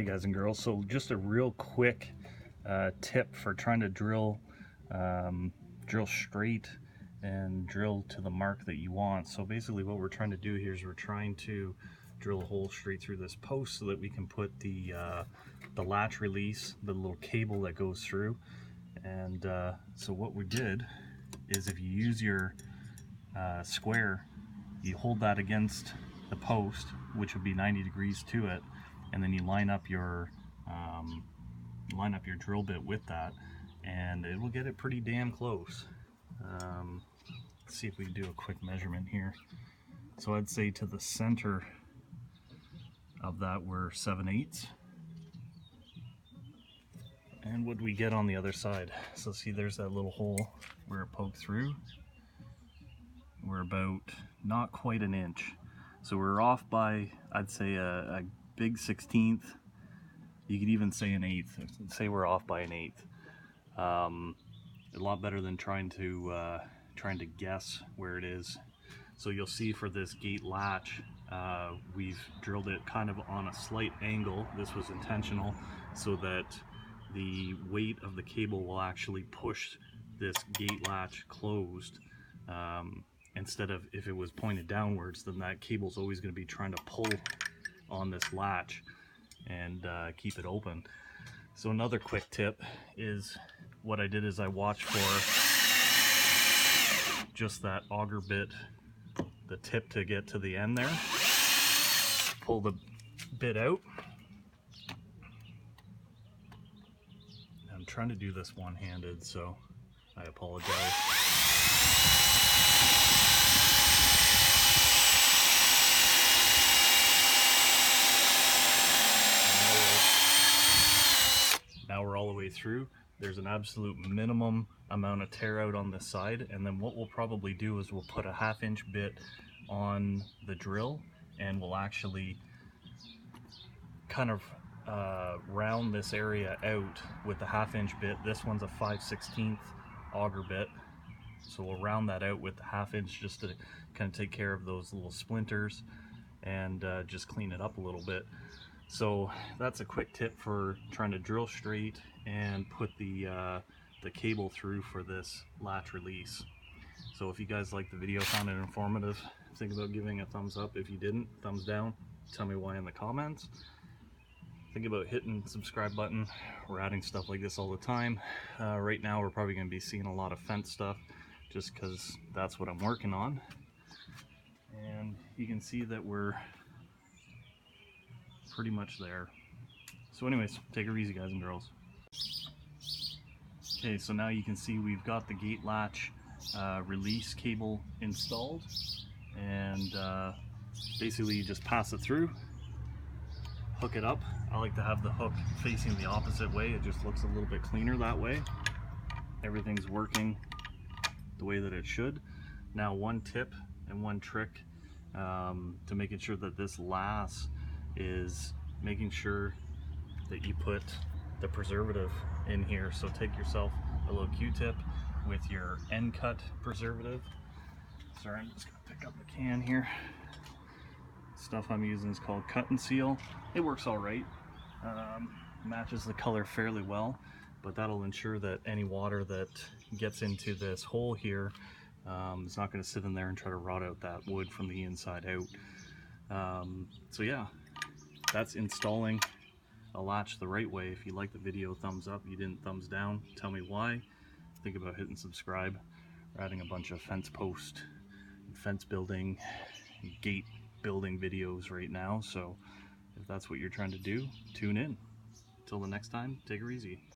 guys and girls. So just a real quick tip for trying to drill straight and drill to the mark that you want. So basically what we're trying to do here is we're trying to drill a hole straight through this post so that we can put the latch release, the little cable that goes through. And so what we did is, if you use your square, you hold that against the post, which would be 90 degrees to it, and then you line up your drill bit with that, and it will get it pretty damn close. Let's see if we can do a quick measurement here. So I'd say to the center of that we're 7/8. And what do we get on the other side? So see, there's that little hole where it poked through. We're about not quite an inch. So we're off by, I'd say, a big 1/16. You could even say an 1/8. Say we're off by an 1/8. A lot better than trying to guess where it is. So you'll see for this gate latch, we've drilled it kind of on a slight angle. This was intentional so that the weight of the cable will actually push this gate latch closed, instead of, if it was pointed downwards, then that cable's always going to be trying to pull on this latch and keep it open. So another quick tip is, what I did is I watched for just that auger bit, the tip to get to the end there, pull the bit out. I'm trying to do this one-handed, so I apologize. Now we're all the way through. There's an absolute minimum amount of tear out on this side, and then what we'll probably do is we'll put a 1/2 inch bit on the drill, and we'll actually kind of round this area out with the 1/2 inch bit. This one's a 5/16 auger bit, so we'll round that out with the 1/2 inch just to kind of take care of those little splinters and just clean it up a little bit. So that's a quick tip for trying to drill straight and put the cable through for this latch release. So if you guys liked the video, found it informative, think about giving a thumbs up. If you didn't, thumbs down. Tell me why in the comments. Think about hitting the subscribe button. We're adding stuff like this all the time. Right now we're probably going to be seeing a lot of fence stuff just because that's what I'm working on. And you can see that we're pretty much there. So anyways, take it easy, guys and girls. Okay, so now you can see we've got the gate latch release cable installed, and basically you just pass it through, hook it up. I like to have the hook facing the opposite way. It just looks a little bit cleaner that way. Everything's working the way that it should. Now, one tip and one trick to making sure that this lasts is making sure that you put the preservative in here. So take yourself a little Q-tip with your end cut preservative. Sorry, I'm just gonna pick up the can here. Stuff I'm using is called Cut and Seal. It works all right. Matches the color fairly well, but that'll ensure that any water that gets into this hole here is not going to sit in there and try to rot out that wood from the inside out. So yeah, that's installing a latch the right way. If you like the video, thumbs up. You didn't, thumbs down. Tell me why. Think about hitting subscribe. We're adding a bunch of fence post, fence building, gate building videos right now, so if that's what you're trying to do, tune in. Till the next time, take her easy.